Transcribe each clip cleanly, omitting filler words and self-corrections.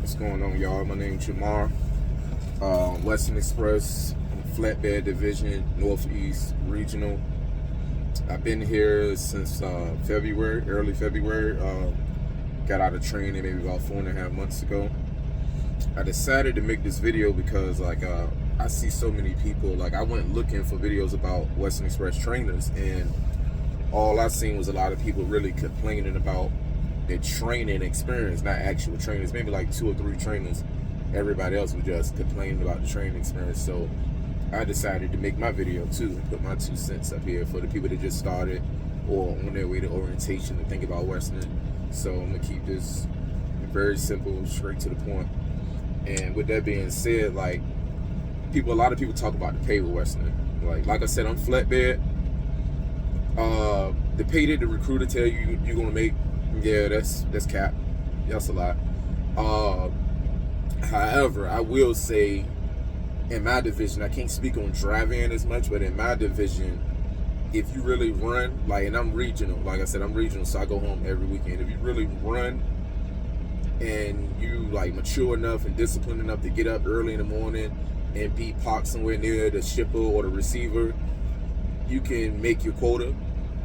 What's going on, y'all? My name's Jamar. Western Express, Flatbed Division, Northeast Regional. I've been here since February, early February. Got out of training maybe about 4.5 months ago. I decided to make this video because I see so many people. I went looking for videos about Western Express trainers, and all I seen was a lot of people really complaining about the training experience, not actual trainers. Maybe like 2 or 3 trainers. Everybody else was just complaining about the training experience. So I decided to make my video too and put my 2 cents up here for the people that just started or on their way to orientation to think about Western. So I'm gonna keep this very simple, straight to the point. And with that being said, a lot of people talk about the pay with Western. Like I said, I'm flatbed. The pay that the recruiter tell you you're gonna make, yeah, that's cap. That's a lot. However, I will say, in my division, I can't speak on drive-in as much, but in my division, if you really run, and I'm regional, like I said, I'm regional, so I go home every weekend. If you really run and you mature enough and disciplined enough to get up early in the morning and be parked somewhere near the shipper or the receiver, you can make your quota,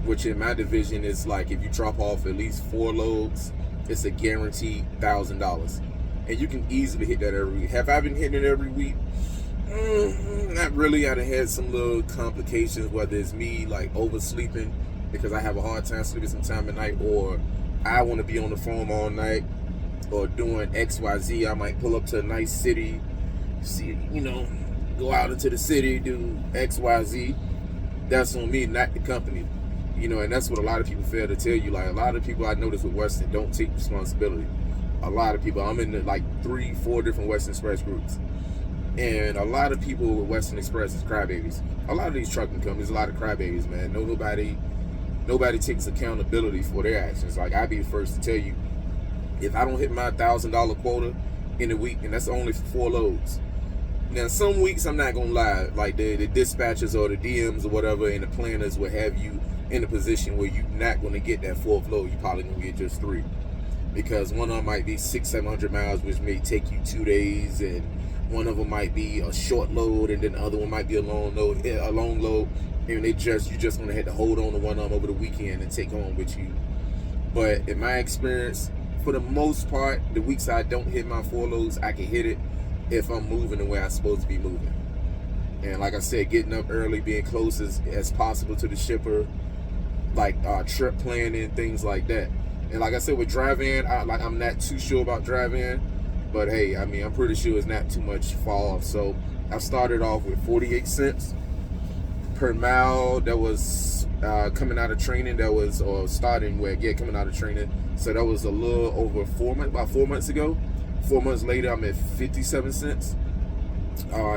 which in my division is if you drop off at least 4 loads, it's a guaranteed $1,000. And you can easily hit that every week. Have I been hitting it every week? Not really. I've had some little complications, whether it's me oversleeping because I have a hard time sleeping sometime at night, or I want to be on the phone all night, or doing XYZ. I might pull up to a nice city, go out into the city, do XYZ. That's on me, not the company. And that's what a lot of people fail to tell you. A lot of people I notice with Western don't take responsibility. A lot of people, I'm in 3-4 different Western Express groups. And a lot of people with Western Express is crybabies. A lot of these trucking companies, a lot of crybabies, man. Nobody takes accountability for their actions. I'd be the first to tell you, if I don't hit my $1,000 quota in a week, and that's only for 4 loads. Now, some weeks, I'm not gonna lie, the dispatchers or the DMs or whatever and the planners will have you in a position where you're not gonna get that 4th load. You're probably gonna get just 3. Because one of them might be 600-700 miles, which may take you 2 days, and one of them might be a short load, and then the other one might be a long load, and you're just gonna have to hold on to one of them over the weekend and take on with you. But in my experience, for the most part, the weeks I don't hit my 4 loads, I can hit it if I'm moving the way I'm supposed to be moving. And like I said, getting up early, being close as possible to the shipper, trip planning, things like that. And like I said, with drive-in, I'm not too sure about drive-in, but hey, I'm pretty sure it's not too much fall off. So I started off with 48 cents per mile. That was coming out of training. Coming out of training. So that was a little over 4 months, about 4 months ago. 4 months later, I'm at 57 cents.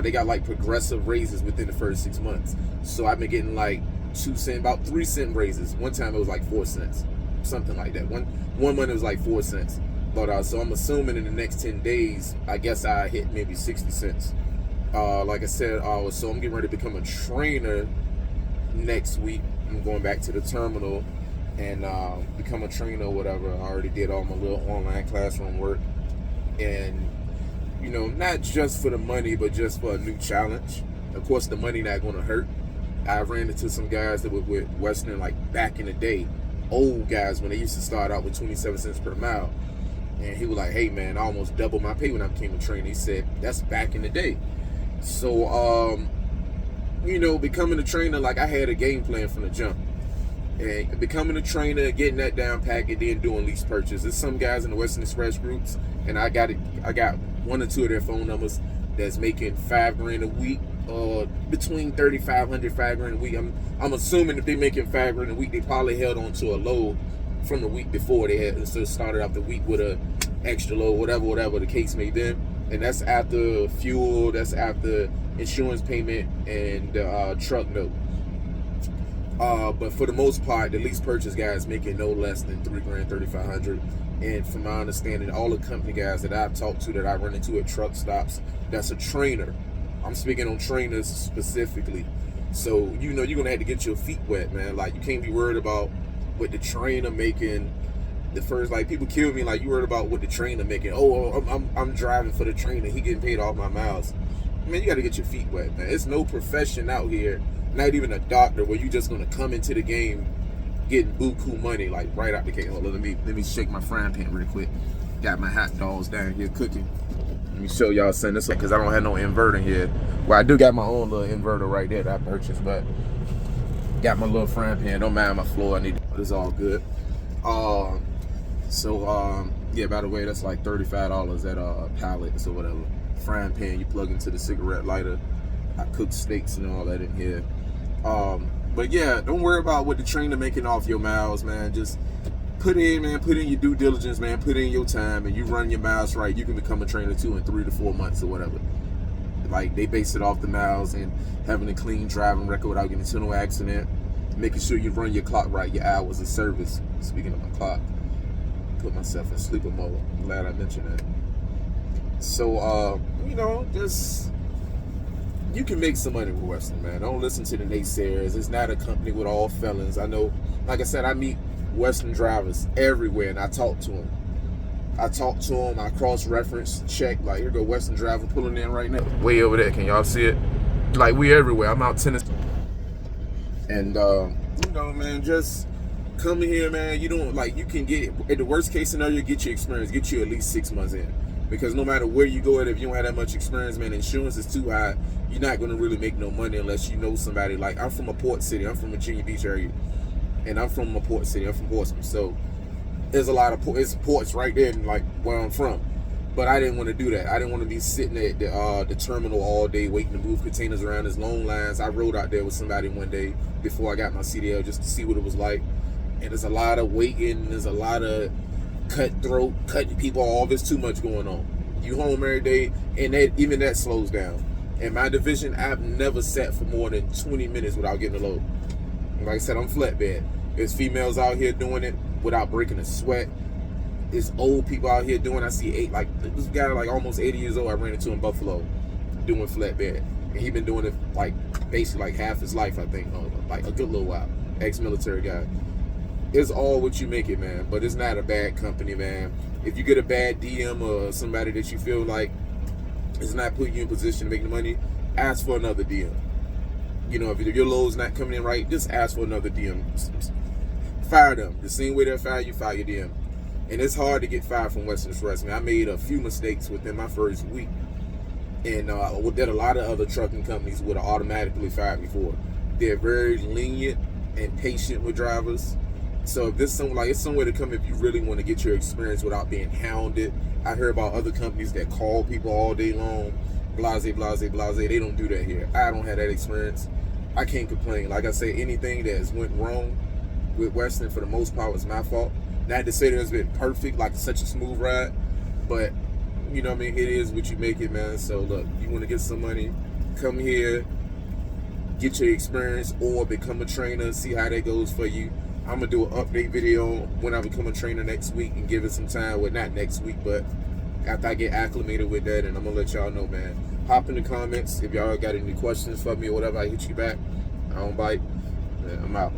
They got progressive raises within the first 6 months. So I've been getting 2 cent, about 3 cent raises. One time it was 4 cents. Something like that. One month it was 4 cents. But so I'm assuming in the next 10 days, I guess I hit maybe 60 cents. Like I said, so I'm getting ready to become a trainer next week. I'm going back to the terminal and become a trainer or whatever. I already did all my little online classroom work. And, not just for the money, but just for a new challenge. Of course, the money not going to hurt. I ran into some guys that were with Western back in the day. Old guys when they used to start out with 27 cents per mile, and he was like, hey man, I almost doubled my pay when I became a trainer. He said that's back in the day. So becoming a trainer, I had a game plan from the jump, and becoming a trainer, getting that down pack, and then doing lease purchase. There's some guys in the Western Express groups, and I got 1 or 2 of their phone numbers that's making $5,000 a week, between $3,500, $5,000 a week. I'm assuming if they're making $5,000 a week, they probably held on to a load from the week before. They had started off the week with a extra load, whatever the case may be. And that's after fuel, that's after insurance payment and truck note. But for the most part, the lease purchase guys making no less than $3,000, $3,500. And from my understanding, all the company guys that I've talked to, that I run into at truck stops, that's a trainer. I'm speaking on trainers specifically. So, you're going to have to get your feet wet, man. You can't be worried about with the trainer making the first, like, people kill me, like, you heard about what the trainer making. Oh, I'm driving for the trainer. He getting paid off my miles. Man, you got to get your feet wet, man. It's no profession out here, not even a doctor, where you just going to come into the game getting buku money, like, right out the gate. Hold on, let me shake my frying pan real quick. Got my hot dogs down here cooking. Let me show y'all something. This because I don't have no inverter here. Well, I do got my own little inverter right there that I purchased, but got my little frying pan. Don't mind my floor. I need it. It's all good. Yeah, by the way, that's like $35 at Pallets or whatever. Frying pan you plug into the cigarette lighter. I cook steaks and all that in here. But yeah, don't worry about what the trainer making off your miles, man. Just put in your due diligence, man. Put in your time, and you run your miles right. You can become a trainer too in 3 to 4 months or whatever. Like, they base it off the miles and having a clean driving record without getting into no accident. Making sure you run your clock right, your hours of service. Speaking of my clock, put myself in sleeper mode. I'm glad I mentioned that. So, just, you can make some money with Western, man. Don't listen to the naysayers. It's not a company with all felons. I know, like I said, I meet Western drivers everywhere, and I talk to them. I cross-reference, check, like, here go Western driver pulling in right now. Way over there, can y'all see it? Like, we everywhere. I'm out tennis. And, man, just come here, man. You don't, like, you can get, at the worst case scenario, get your experience. Get you at least 6 months in. Because no matter where you go at, if you don't have that much experience, man, insurance is too high. You're not going to really make no money unless you know somebody. Like, I'm from a port city. I'm from Virginia Beach area. And I'm from a port city. I'm from Portsmouth. So there's a lot of ports right there, like, where I'm from. But I didn't want to do that. I didn't want to be sitting at the terminal all day waiting to move containers around. There's long lines. I rode out there with somebody one day before I got my CDL just to see what it was like. And there's a lot of waiting. There's a lot of cutting people off. There's too much going on. You home every day, and even that slows down. In my division, I've never sat for more than 20 minutes without getting a load. Like I said, I'm flatbed. There's females out here doing it without breaking a sweat. There's old people out here doing. I see this guy like almost 80 years old. I ran into in Buffalo doing flatbed, and he been doing it like basically like half his life, I think, like a good little while. Ex-military guy. It's all what you make it, man. But it's not a bad company, man. If you get a bad DM or somebody that you feel like is not putting you in position to make the money, ask for another DM. If your load's not coming in right, just ask for another DM. Fire them. The same way they fire you, fire your DM. And it's hard to get fired from Western Express. I made a few mistakes within my first week. And that a lot of other trucking companies would have automatically fired me for. They're very lenient and patient with drivers. So if this it's somewhere to come if you really want to get your experience without being hounded. I heard about other companies that call people all day long. Blase, blase, blase. They don't do that here. I don't have that experience. I can't complain. Like I say, anything that has went wrong with Western for the most part was my fault. Not to say that it's been perfect, like such a smooth ride, but it is what you make it, man. So look, you want to get some money, come here, get your experience, or become a trainer, see how that goes for you. I'm gonna do an update video when I become a trainer next week and give it some time. Well, not next week, but after I get acclimated with that, and I'm gonna let y'all know, man. Hop in the comments if y'all got any questions for me or whatever. I hit you back. I don't bite. I'm out.